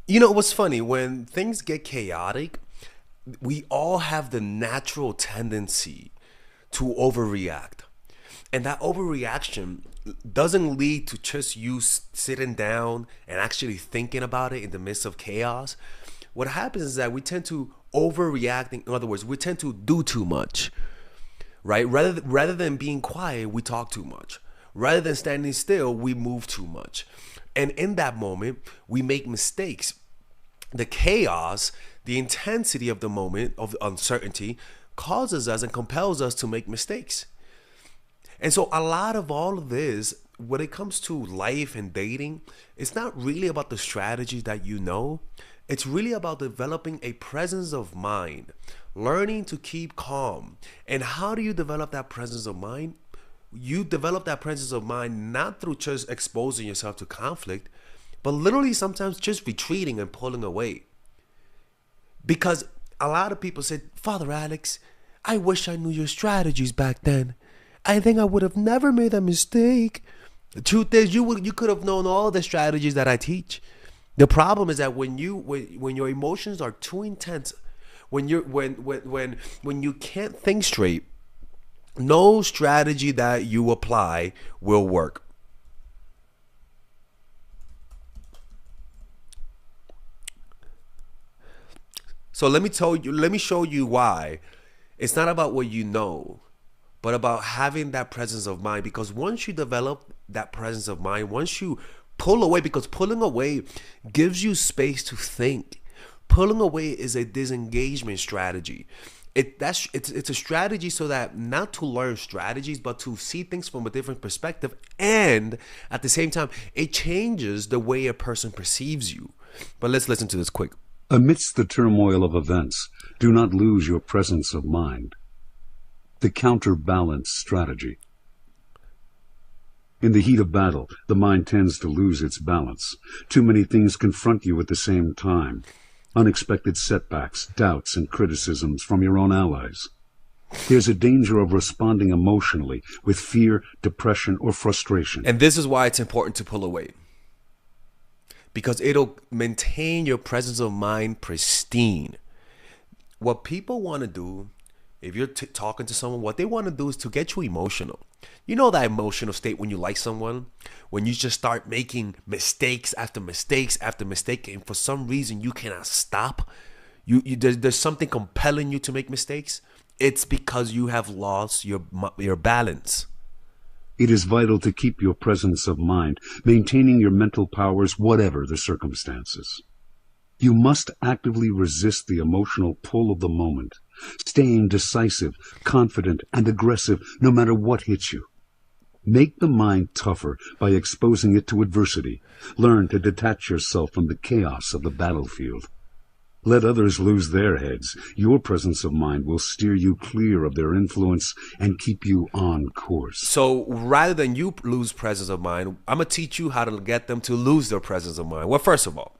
You know what's funny? When things get chaotic, we all have the natural tendency to overreact. And that overreaction doesn't lead to just you sitting down and actually thinking about it in the midst of chaos. What happens is that we tend to overreact. In other words, we tend to do too much, right? Rather than being quiet, we talk too much. Rather than standing still, we move too much. And in that moment, we make mistakes. The chaos, the intensity of the moment of uncertainty causes us and compels us to make mistakes. And so a lot of all of this, when it comes to life and dating, it's not really about the strategies that you know. It's really about developing a presence of mind, learning to keep calm. And how do you develop that presence of mind? You develop that presence of mind not through just exposing yourself to conflict, but literally sometimes just retreating and pulling away. Because a lot of people said, Father Alex, I wish I knew your strategies back then. I think I would have never made a mistake. The truth is, you could have known all the strategies that I teach. The problem is that when your emotions are too intense, when you can't think straight, no strategy that you apply will work. So let me show you why. It's not about what you know, but about having that presence of mind. Because once you develop that presence of mind, once you pull away, because pulling away gives you space to think. Pulling away is a disengagement strategy. It's a strategy so that not to learn strategies, but to see things from a different perspective, and at the same time, it changes the way a person perceives you. But let's listen to this quick. Amidst the turmoil of events, do not lose your presence of mind. The counterbalance strategy. In the heat of battle, the mind tends to lose its balance. Too many things confront you at the same time. Unexpected setbacks, doubts, and criticisms from your own allies. There's a danger of responding emotionally with fear, depression, or frustration. And this is why it's important to pull away. Because it'll maintain your presence of mind pristine. What people want to do, if you're talking to someone, what they want to do is to get you emotional. You know that emotional state when you like someone, when you just start making mistakes after mistakes after mistake, and for some reason you cannot stop. There's something compelling you to make mistakes. It's because you have lost your balance. It is vital to keep your presence of mind, maintaining your mental powers whatever the circumstances. You must actively resist the emotional pull of the moment, staying decisive, confident, and aggressive no matter what hits you. Make the mind tougher by exposing it to adversity. Learn to detach yourself from the chaos of the battlefield. Let others lose their heads. Your presence of mind will steer you clear of their influence and keep you on course. So rather than you lose presence of mind, I'm going to teach you how to get them to lose their presence of mind. Well, first of all,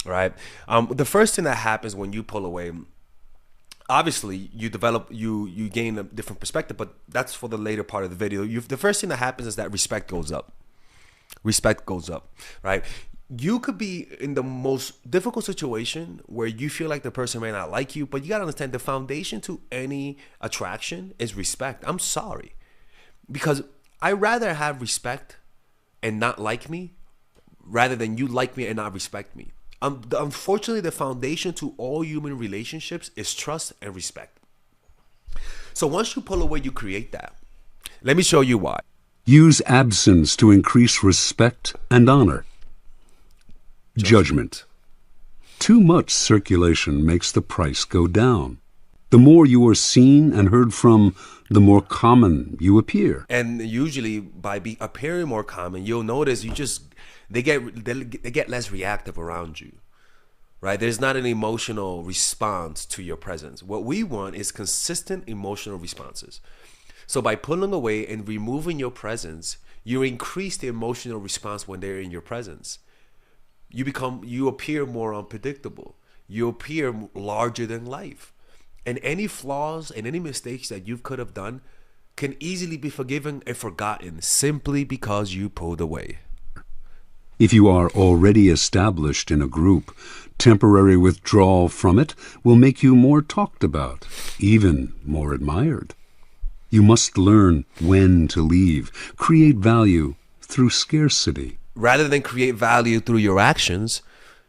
right, the first thing that happens when you pull away, obviously you gain a different perspective, but that's for the later part of the video. The first thing that happens is that respect goes up. Respect goes up, right? You could be in the most difficult situation where you feel like the person may not like you, but you got to understand the foundation to any attraction is respect. I'm sorry. Because I rather have respect and not like me rather than you like me and not respect me. Unfortunately, the foundation to all human relationships is trust and respect. So once you pull away, you create that. Let me show you why. Use absence to increase respect and honor. Judgment. Too much circulation makes the price go down. The more you are seen and heard from, the more common you appear. And usually by appearing more common, you'll notice they get less reactive around you. Right? There's not an emotional response to your presence. What we want is consistent emotional responses. So by pulling away and removing your presence, you increase the emotional response when they're in your presence. You appear more unpredictable. You appear larger than life. And any flaws and any mistakes that you could have done can easily be forgiven and forgotten simply because you pulled away. If you are already established in a group, temporary withdrawal from it will make you more talked about, even more admired. You must learn when to leave, create value through scarcity. Rather than create value through your actions,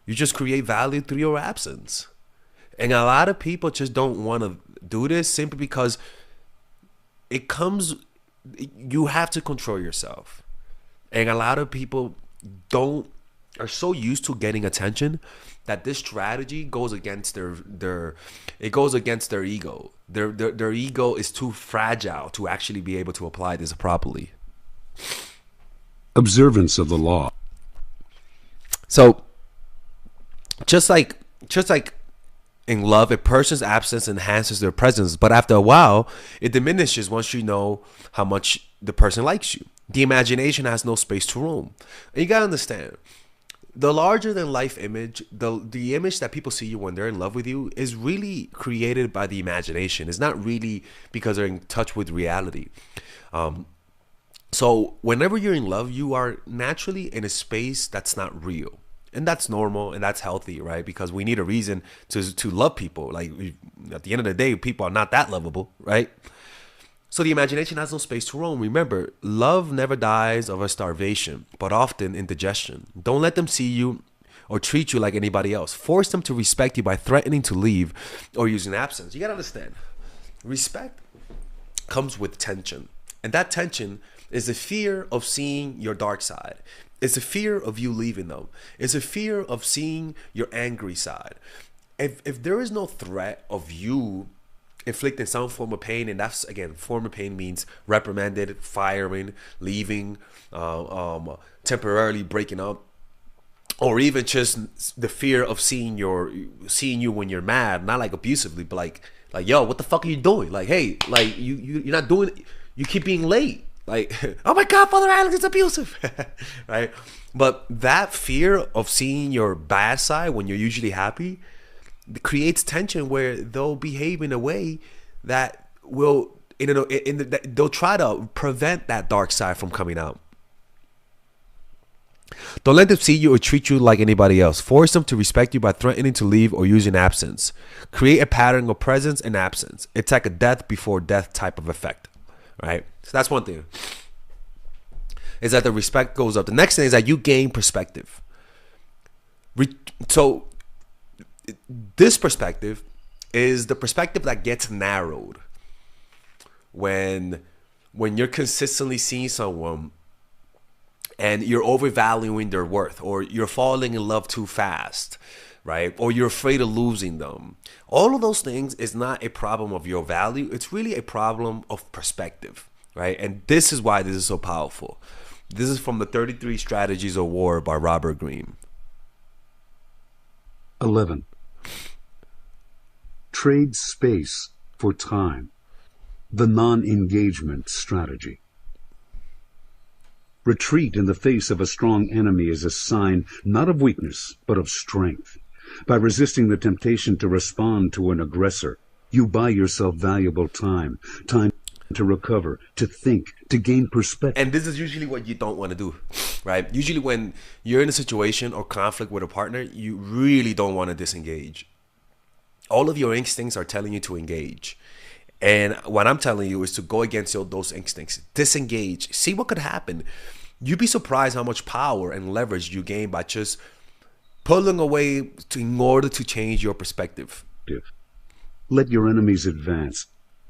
you just create value through your absence. And a lot of people just don't want to do this simply because you have to control yourself. And a lot of people are so used to getting attention that this strategy goes against their ego. Their ego is too fragile to actually be able to apply this properly. Observance of the law. So just like in love, a person's absence enhances their presence, but after a while, it diminishes once you know how much the person likes you. The imagination has no space to roam. And you gotta understand, the larger than life image, the image that people see you when they're in love with you is really created by the imagination. It's not really because they're in touch with reality. So whenever you're in love, you are naturally in a space that's not real. And that's normal and that's healthy, right? Because we need a reason to love people. Like, at the end of the day, people are not that lovable, right? So the imagination has no space to roam. Remember, love never dies of a starvation, but often indigestion. Don't let them see you or treat you like anybody else. Force them to respect you by threatening to leave or using absence. You gotta understand, respect comes with tension. And that tension is the fear of seeing your dark side. It's a fear of you leaving them. It's a fear of seeing your angry side. If there is no threat of you inflicting some form of pain, and that's, again, form of pain means reprimanded, firing, leaving, temporarily breaking up, or even just the fear of seeing you when you're mad, not like abusively, but like yo, what the fuck are you doing? Like, hey, like you're not doing it. You keep being late. Like, oh my God, Father Alex is abusive, right? But that fear of seeing your bad side when you're usually happy creates tension where they'll behave in a way that will, they'll try to prevent that dark side from coming out. Don't let them see you or treat you like anybody else. Force them to respect you by threatening to leave or using absence. Create a pattern of presence and absence. It's like a death before death type of effect, right? So that's one thing, is that the respect goes up. The next thing is that you gain perspective. So this perspective is the perspective that gets narrowed when you're consistently seeing someone and you're overvaluing their worth, or you're falling in love too fast, right? Or you're afraid of losing them. All of those things is not a problem of your value. It's really a problem of perspective, right? And this is why this is so powerful. This is from the 33 Strategies of War by Robert Greene. 11. Trade space for time. The non-engagement strategy. Retreat in the face of a strong enemy is a sign not of weakness, but of strength. By resisting the temptation to respond to an aggressor, you buy yourself valuable time to recover, to think, to gain perspective. And this is usually what you don't want to do, right? Usually when you're in a situation or conflict with a partner, you really don't want to disengage. All of your instincts are telling you to engage. And what I'm telling you is to go against those instincts. Disengage. See what could happen. You'd be surprised how much power and leverage you gain by just pulling away in order to change your perspective. Let your enemies advance.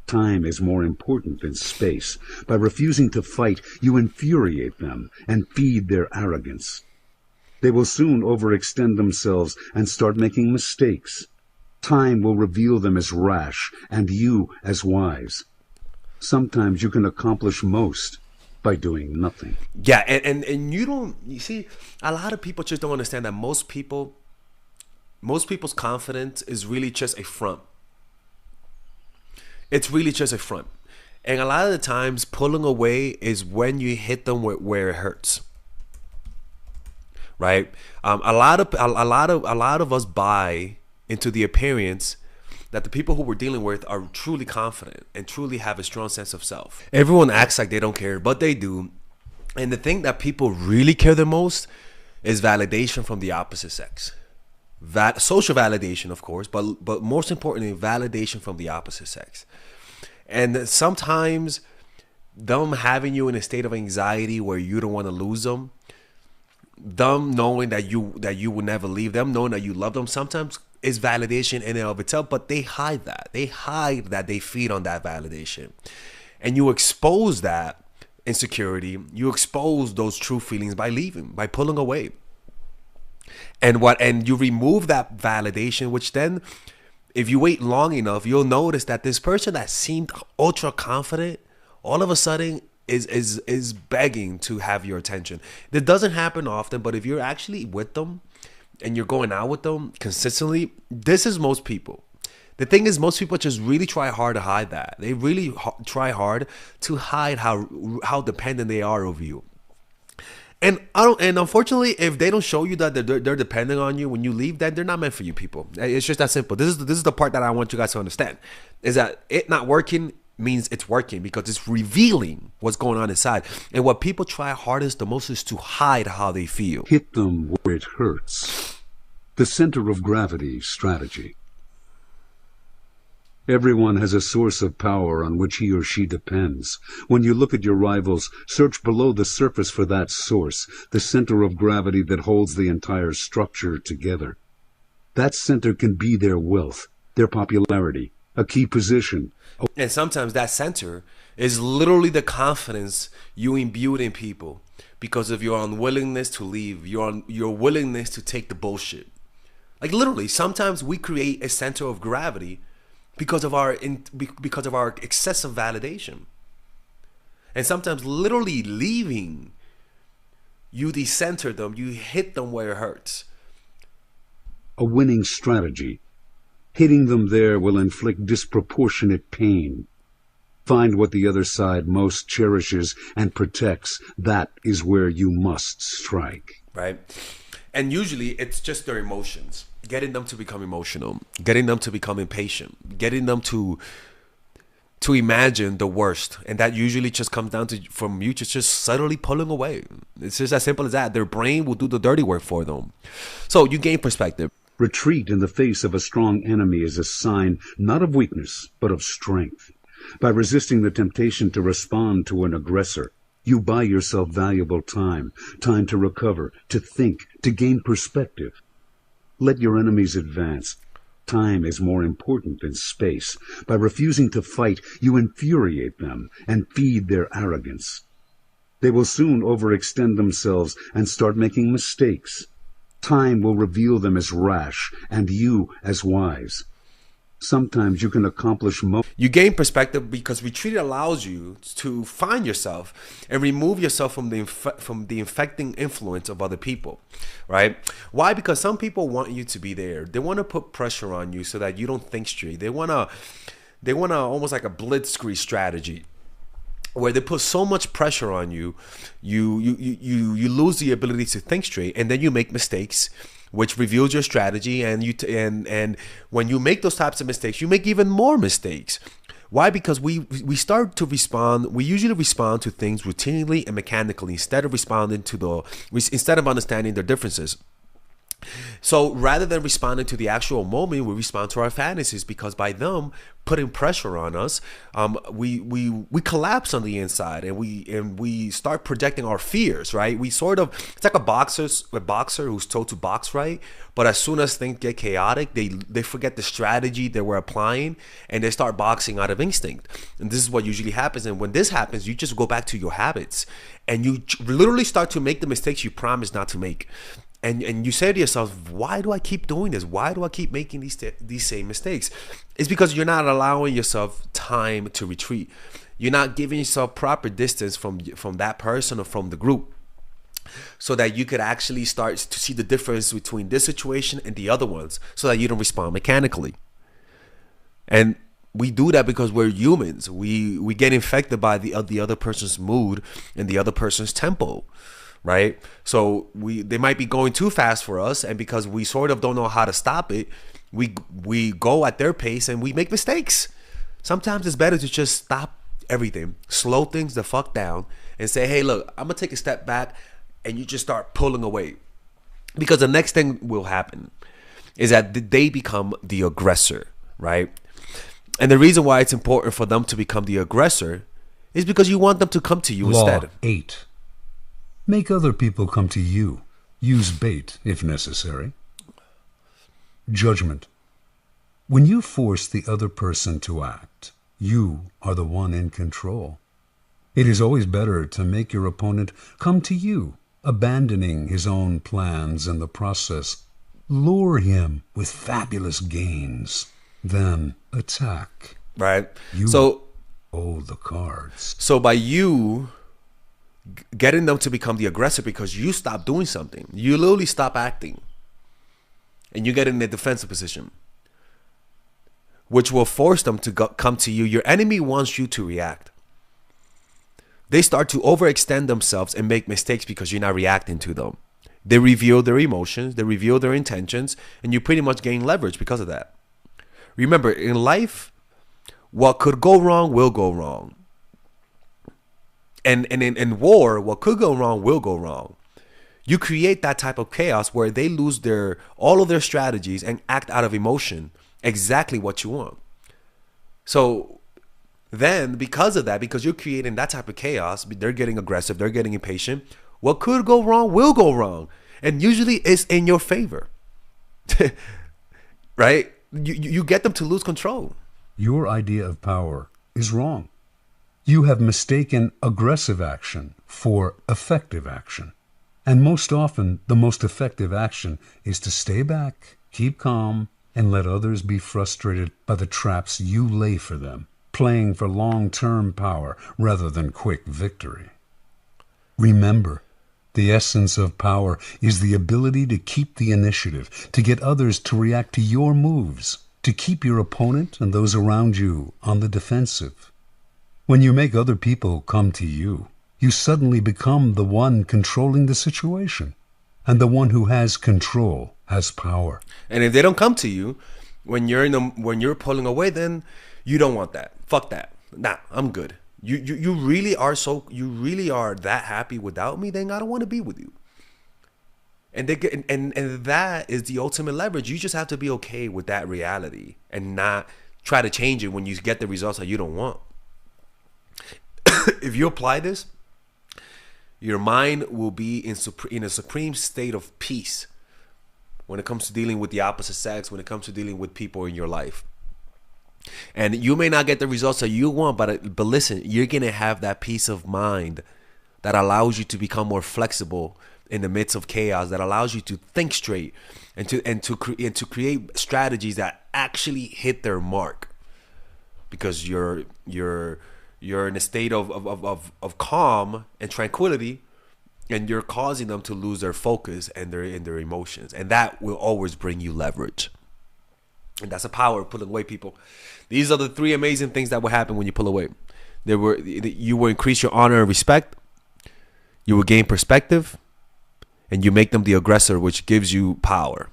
Time is more important than space. By refusing to fight, you infuriate them and feed their arrogance. They will soon overextend themselves and start making mistakes. Time will reveal them as rash and you as wise. Sometimes you can accomplish most by doing nothing. Yeah, and you see, a lot of people just don't understand that most people's confidence is really just a front. It's really just a front. And a lot of the times pulling away is when you hit them where it hurts. Right? A lot of us buy into the appearance that the people who we're dealing with are truly confident and truly have a strong sense of self. Everyone acts like they don't care, but they do. And the thing that people really care the most is validation from the opposite sex. Social validation, of course, but most importantly, validation from the opposite sex. And sometimes them having you in a state of anxiety where you don't want to lose them knowing that you will never leave them, knowing that you love them, sometimes is validation in and of itself, but they hide that. They hide that they feed on that validation. And you expose that insecurity, you expose those true feelings by leaving, by pulling away. And you remove that validation, which then, if you wait long enough, you'll notice that this person that seemed ultra confident, all of a sudden is begging to have your attention. That doesn't happen often, but if you're actually with them and you're going out with them consistently, this is most people. The thing is, most people just really try hard to hide that. They really try hard to hide how dependent they are of you. And unfortunately, if they don't show you that they're depending on you when you leave, then they're not meant for you, people. It's just that simple. This is the part that I want you guys to understand, is that it not working means it's working because it's revealing what's going on inside. And what people try hardest the most is to hide how they feel. Hit them where it hurts. The center of gravity strategy. Everyone has a source of power on which he or she depends. When you look at your rivals, search below the surface for that source, the center of gravity that holds the entire structure together. That center can be their wealth, their popularity, a key position. And sometimes that center is literally the confidence you imbued in people because of your unwillingness to leave, your willingness to take the bullshit. Like literally, sometimes we create a center of gravity because of our excessive validation. And sometimes literally leaving, you decenter them, you hit them where it hurts. A winning strategy. Hitting them there will inflict disproportionate pain. Find what the other side most cherishes and protects. That is where you must strike. Right? And usually it's just their emotions. Getting them to become emotional. Getting them to become impatient. Getting them to imagine the worst. And that usually just comes down to from you just subtly pulling away. It's just as simple as that. Their brain will do the dirty work for them. So you gain perspective. Retreat in the face of a strong enemy is a sign not of weakness, but of strength. By resisting the temptation to respond to an aggressor, you buy yourself valuable time to recover, to think, to gain perspective. Let your enemies advance. Time is more important than space. By refusing to fight, you infuriate them and feed their arrogance. They will soon overextend themselves and start making mistakes. Time will reveal them as rash and you as wise. Sometimes you can accomplish You gain perspective because retreat allows you to find yourself and remove yourself from the infecting influence of other people, right? Why? Because some people want you to be there. They want to put pressure on you so that you don't think straight. They want to almost like a blitzkrieg strategy, where they put so much pressure on you, you lose the ability to think straight, and then you make mistakes, which reveals your strategy. And when you make those types of mistakes, you make even more mistakes. Why? Because we start to respond. We usually respond to things routinely and mechanically instead of understanding their differences. So rather than responding to the actual moment, we respond to our fantasies, because by them putting pressure on us, we collapse on the inside, and we start projecting our fears, right? It's like a boxer who's told to box right, but as soon as things get chaotic, they forget the strategy they were applying and they start boxing out of instinct. And this is what usually happens. And when this happens, you just go back to your habits and you literally start to make the mistakes you promised not to make. And you say to yourself, why do I keep doing this? Why do I keep making these same mistakes? It's because you're not allowing yourself time to retreat. You're not giving yourself proper distance from that person or from the group, so that you could actually start to see the difference between this situation and the other ones, so that you don't respond mechanically. And we do that because we're humans. We get infected by the other person's mood and the other person's tempo. Right? So they might be going too fast for us, and because we sort of don't know how to stop it, we go at their pace and we make mistakes. Sometimes it's better to just stop everything, slow things the fuck down, and say, hey, look, I'm gonna take a step back, and you just start pulling away. Because the next thing will happen is that they become the aggressor, right? And the reason why it's important for them to become the aggressor is because you want them to come to you instead. Law 8. Make other people come to you. Use bait if necessary. Judgment. When you force the other person to act, you are the one in control. It is always better to make your opponent come to you, abandoning his own plans in the process. Lure him with fabulous gains, then attack. Right? You So hold the cards. by you getting them to become the aggressor because you stop doing something, you literally stop acting, and you get in a defensive position, which will force them to come to you. Your enemy wants you to react. They start to overextend themselves and make mistakes because you're not reacting to them. They reveal their emotions, they reveal their intentions, and you pretty much gain leverage because of that. Remember, in life, what could go wrong will go wrong. And in war, what could go wrong will go wrong. You create that type of chaos where they lose all of their strategies and act out of emotion exactly what you want. So then, because of that, because you're creating that type of chaos, they're getting aggressive, they're getting impatient. What could go wrong will go wrong. And usually it's in your favor. Right? You get them to lose control. Your idea of power is wrong. You have mistaken aggressive action for effective action. And most often, the most effective action is to stay back, keep calm, and let others be frustrated by the traps you lay for them, playing for long-term power rather than quick victory. Remember, the essence of power is the ability to keep the initiative, to get others to react to your moves, to keep your opponent and those around you on the defensive. When you make other people come to you, you suddenly become the one controlling the situation. And the one who has control has power. And if they don't come to you, when you're pulling away, then you don't want that. Fuck that. Nah, I'm good. You really are that happy without me, then I don't want to be with you. And and that is the ultimate leverage. You just have to be okay with that reality and not try to change it when you get the results that you don't want. If you apply this, your mind will be in a supreme state of peace when it comes to dealing with the opposite sex, when it comes to dealing with people in your life. And you may not get the results that you want, but listen, you're going to have that peace of mind that allows you to become more flexible in the midst of chaos, that allows you to think straight and to create strategies that actually hit their mark, because you're in a state of calm and tranquility, and you're causing them to lose their focus and their emotions, and that will always bring you leverage. And that's the power of pulling away, people. These are the 3 amazing things that will happen when you pull away. You will increase your honor and respect, you will gain perspective, and you make them the aggressor, which gives you power.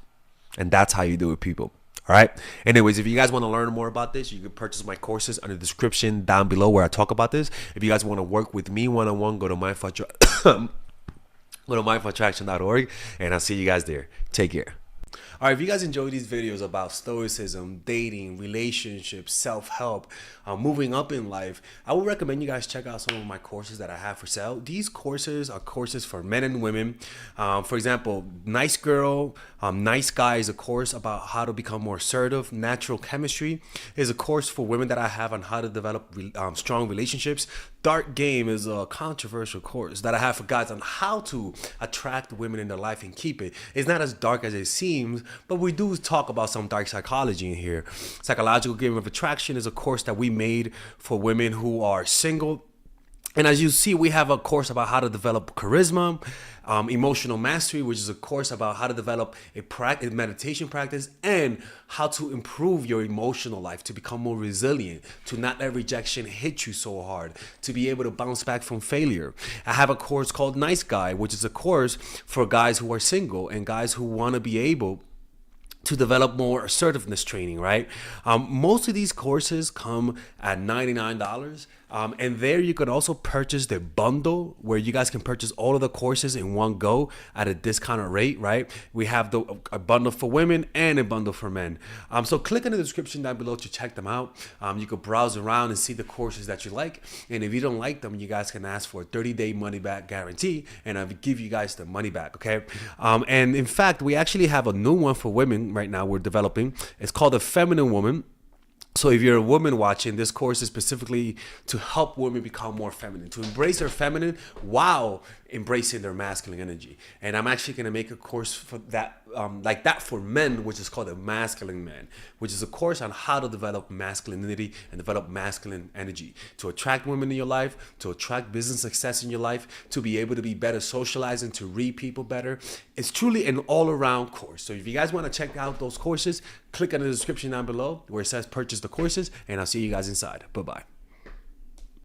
And that's how you do it, people. All right. Anyways, if you guys want to learn more about this, you can purchase my courses under the description down below where I talk about this. If you guys want to work with me one-on-one, go to mindfulattraction.org, and I'll see you guys there. Take care. All right, if you guys enjoy these videos about stoicism, dating, relationships, self-help, moving up in life, I would recommend you guys check out some of my courses that I have for sale. These courses are courses for men and women. For example, Nice Girl, Nice Guy is a course about how to become more assertive. Natural Chemistry is a course for women that I have on how to develop strong relationships. Dark Game is a controversial course that I have for guys on how to attract women in their life and keep it. It's not as dark as it seems, but we do talk about some dark psychology in here. Psychological Game of Attraction is a course that we made for women who are single. And as you see, we have a course about how to develop charisma, Emotional Mastery, which is a course about how to develop a meditation practice and how to improve your emotional life, to become more resilient, to not let rejection hit you so hard, to be able to bounce back from failure. I have a course called Nice Guy, which is a course for guys who are single and guys who want to be able to develop more assertiveness training, right? Most of these courses come at $99. And there you can also purchase the bundle where you guys can purchase all of the courses in one go at a discounted rate, right? We have a bundle for women and a bundle for men. So click in the description down below to check them out. You can browse around and see the courses that you like. And if you don't like them, you guys can ask for a 30-day money-back guarantee, and I'll give you guys the money back, okay? And in fact, we actually have a new one for women right now we're developing. It's called the Feminine Woman. So if you're a woman watching, this course is specifically to help women become more feminine, to embrace their feminine while embracing their masculine energy. And I'm actually going to make a course for that, like that for men, which is called the Masculine Man, which is a course on how to develop masculinity and develop masculine energy to attract women in your life, to attract business success in your life, to be able to be better socializing, to read people better. It's truly an all-around course. So if you guys want to check out those courses, click on the description down below where it says purchase the courses, and I'll see you guys inside. Bye-bye.